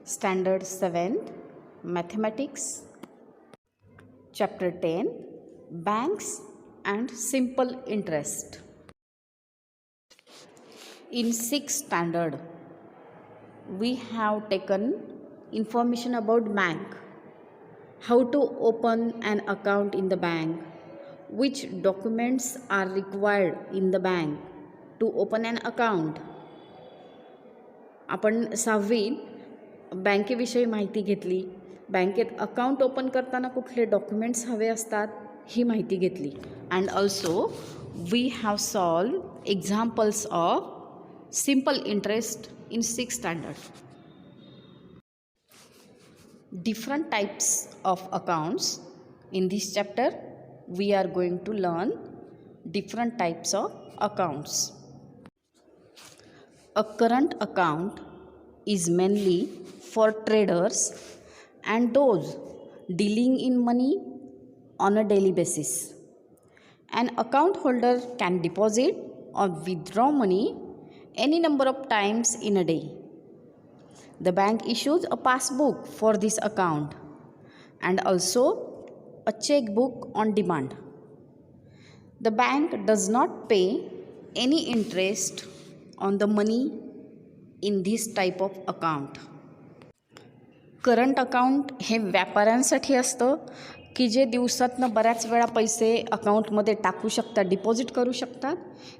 Standard 7th Mathematics, Chapter 10 Banks and Simple Interest. In 6th standard, we have taken information about bank, how to open an account in the bank, which documents are required in the bank to open an account. आपण 6वीत बँकेविषयी माहिती घेतली. बँकेत account open करताना कुठले documents हवे असतात ही माहिती घेतली. And also we have solved examples of simple interest in 6th standard. Different types of accounts. In this chapter, we are going to learn different types of accounts. A current account is mainly for traders and those dealing in money on a daily basis. An account holder can deposit or withdraw money any number of times in a day. The bank issues a passbook for this account and also a checkbook on demand. The bank does not pay any interest on the money in this type of account. Current account हे व्यापाऱ्यांसाठी असतं की जे दिवसातनं बऱ्याच वेळा पैसे अकाउंटमध्ये टाकू शकतात, डिपॉझिट करू शकतात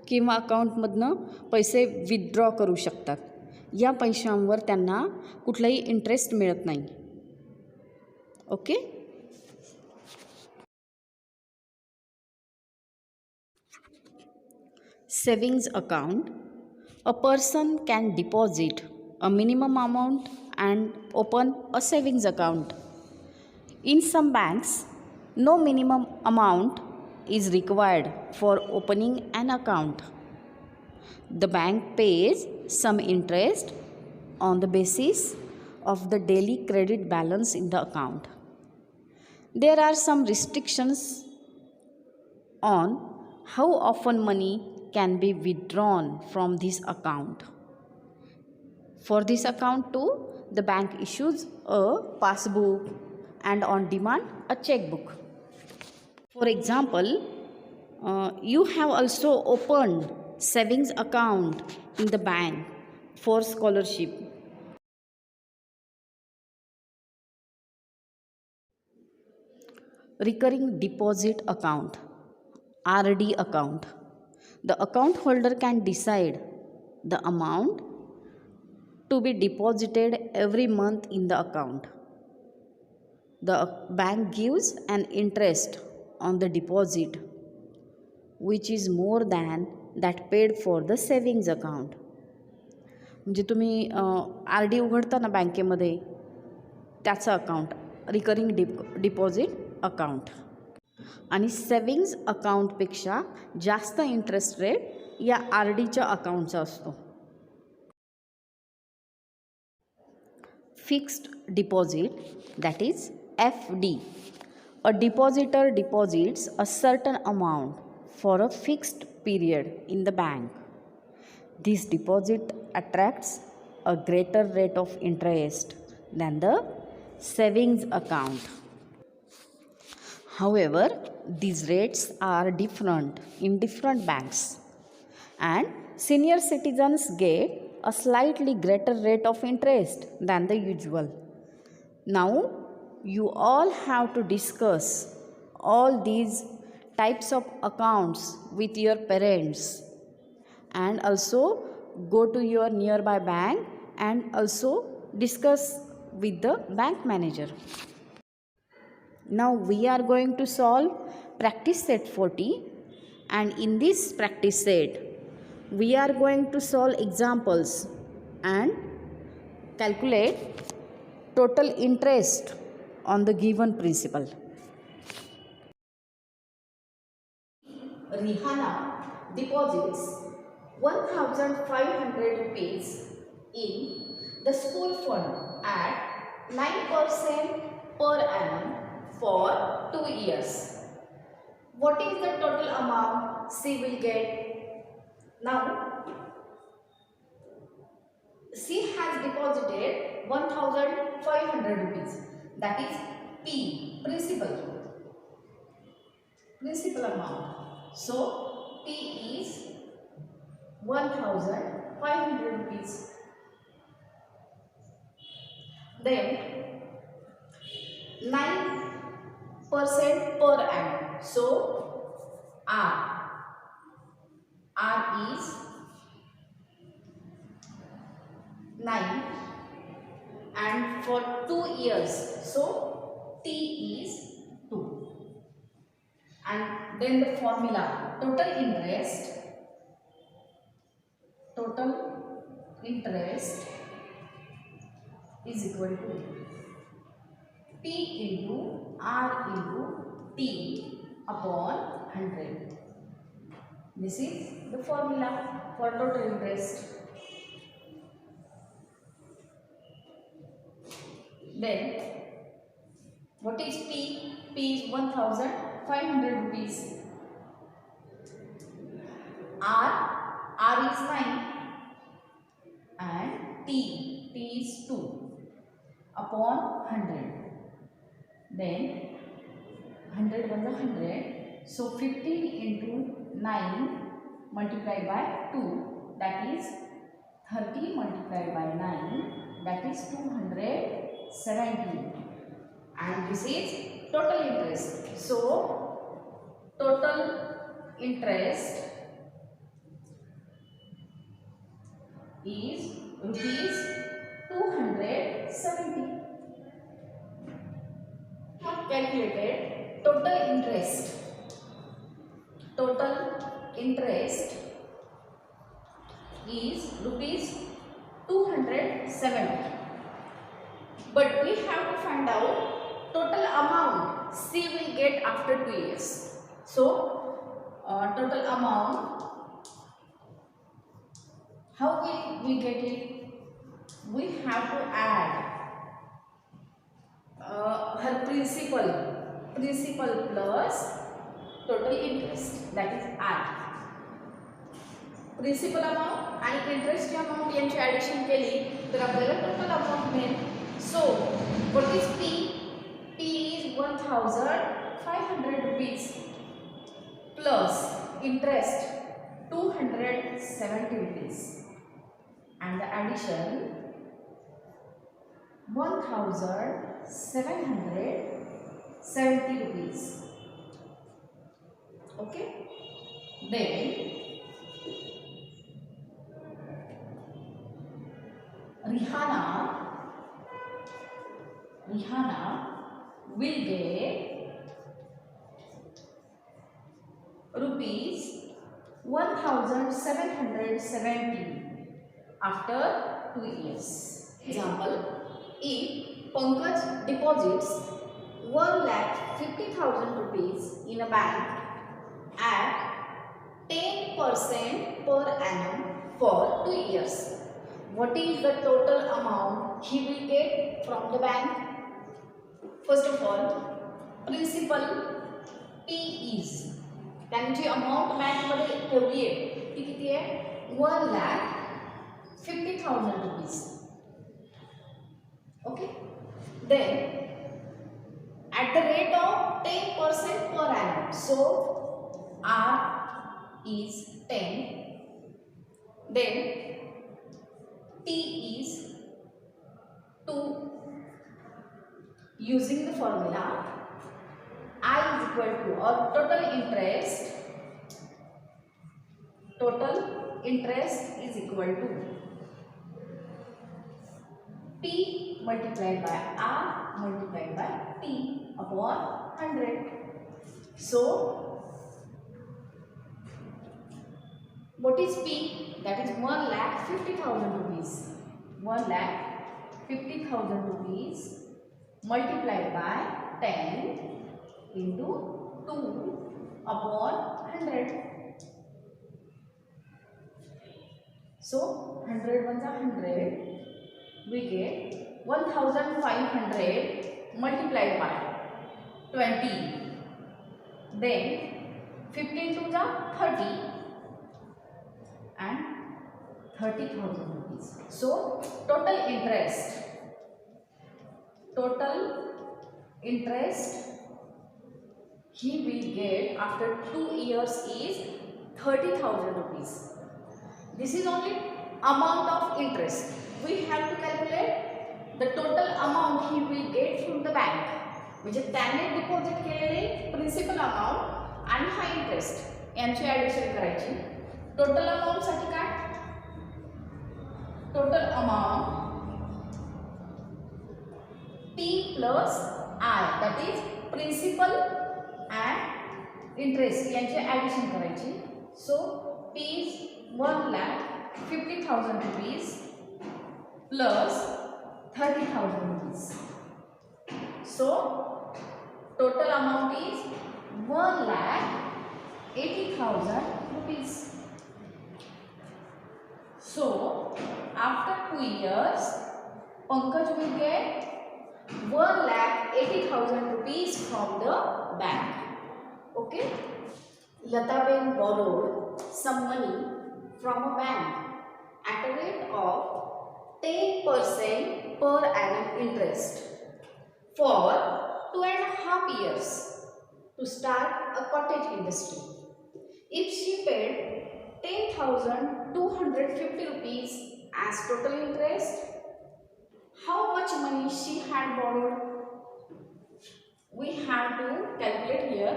किंवा अकाउंटमधनं पैसे विथड्रॉ करू शकतात. या पैशांवर त्यांना कुठलाही इंटरेस्ट मिळत नाही. Okay. Savings account. A person can deposit a minimum amount and open a savings account. In some banks, no minimum amount is required for opening an account. The bank pays some interest on the basis of the daily credit balance in the account. There are some restrictions on how often money can be withdrawn from this account. For this account too, the bank issues a passbook and on demand a checkbook. For example, you have also opened savings account in the bank for scholarship. Recurring deposit account, RD account. The account holder can decide the amount to be deposited every month in the account. The bank gives an interest on the deposit which is more than that paid for the savings account. म्हणजे तुम्ही RD उघडता ना बँकेमध्ये, त्याचं account recurring deposit account. आणि savings अकाउंटपेक्षा जास्त interest rate या RDच्या अकाउंटचा असतो. Fixed deposit, that is FD. A depositor deposits a certain amount for a fixed period in the bank. This deposit attracts a greater rate of interest than the savings account. However, these rates are different in different banks and senior citizens get a slightly greater rate of interest than the usual. Now, you all have to discuss all these types of accounts with your parents and also go to your nearby bank and also discuss with the bank manager. Now we are going to solve practice set 40, and in this practice set we are going to solve examples and calculate total interest on the given principal. Rihana deposits 1,500 rupees in the school fund at 9% per annum for 2 years. What is the total amount she will get? Now, she has deposited 1500 rupees. That is P, principal amount. So P is 1500 rupees. Then 9% per annum. So R is 9, and for 2 years, so T is 2. And then the formula, total interest is equal to P into R into T upon 100. This is the formula for total interest. Then what is P? P is 1500 rupees. R is 9 and T is 2 upon 100. Then 100 was 100. So 15 into 9 multiplied by 2, that is 30 multiplied by 9, that is 270. And this is total interest. So total interest is rupees 270. Now calculated total interest. Total interest is rupees 270. But we have to find out total amount C will get after 2 years. So total amount, how will we get it? We have to add her principal plus total interest, that is I. Principal amount आणि interest amount यांची addition केली तर आपल्याला total amount मिळेल. So what is P? P is 1500 rupees plus interest 270 rupees and the addition 1770 rupees. Okay, then Rihanna will get rupees 1770 after 2 years. Example, if Pankaj deposits 1,50,000 rupees in a bank at 10% per annum for 2 years, what is the total amount he will get from the bank? First of all, principal P is, त्यांची amount bank मध्ये ठेवली आहे ती किती आहे? 1,50,000 rupees. Okay, then at the rate of 10% per annum, so R is 10, then T is 2. Using the formula, I is equal to, or total interest is equal to P multiplied by R multiplied by T upon 100. So what is P? That is 1,50,000 rupees. 1,50,000 rupees multiplied by 10 into 2 upon 100. So 100 ones are 100. We get 1,500 multiplied by 20. Then 15 to the 30 and 30,000 rupees. So total interest total interest he will get after 2 years is 30,000 rupees. This is only amount of interest. We have to calculate the total amount he will get from the bank. म्हणजे त्याने deposit केलेले principal amount आणि हा interest यांची addition करायची. Total amount साठी काय? Total amount P plus I, that is principal and interest यांची ॲडिशन करायची. So P is 1,50,000 rupees plus 30,000 rupees. So total amount is 1,80,000 rupees. So after 2 years, Pankaj will get 1,80,000 rupees from the bank. Okay. Lataben borrowed some money from a bank at a rate of 10% per annum interest for 2.5 years to start a cottage industry. If she paid 10,250 rupees as total interest, how much money she had borrowed? We have to calculate here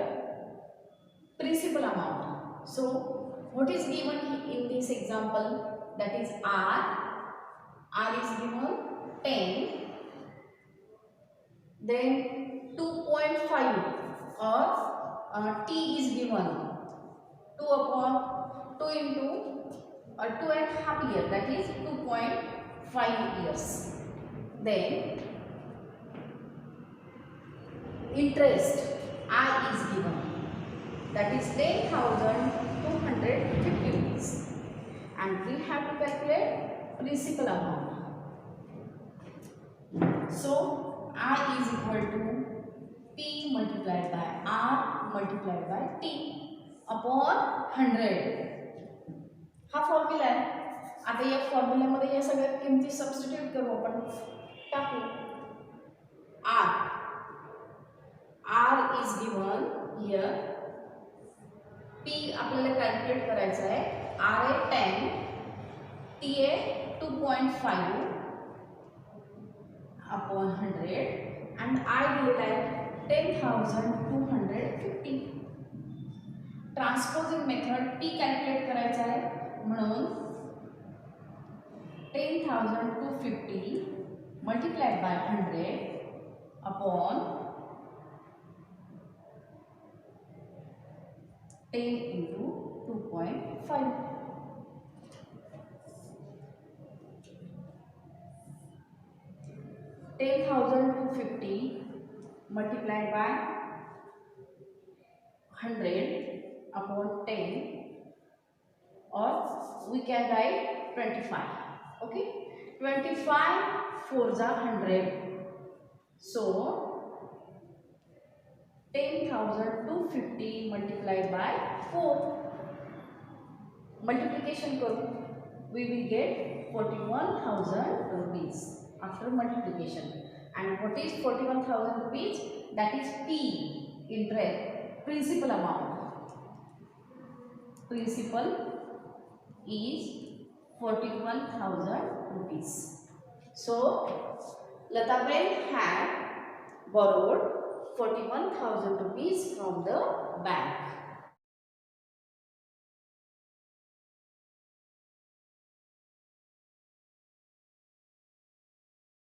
principal amount. So what is given in this example? That is R. R is given 10. Then 2.5 or T is given 2 upon 2 into 2.5 years, that is 2.5 years. Then interest I is given, that is 10,250 rupees, and we have to calculate principal amount. So I is equal to P multiplied by R multiplied by T upon 100. हा formula आहे. आता या फॉर्म्युल्यामध्ये या सगळ्या किमती substitute करू आपण. टाकू R. R is given here. P आपल्याला कॅल्क्युलेट करायचा आहे. R आहे 10, T आहे 2.5 upon 100 and I दिलेला आहे 10,250. ट्रान्सपोजिंग मेथड P कॅल्क्युलेट करायचा आहे म्हणून 10,250 multiplied by 100 upon 10 into 2.5. $10,250 multiplied by 100 upon 10, or we can write 25. Okay, 25 4s are 100. So 10,250 multiplied by 4. Multiplication karo, we will get 41,000 rupees after multiplication. And what is 41,000 rupees? That is P, interest, principal amount. Principal is 41,000 rupees. So Lataben had borrowed 41,000 rupees from the bank.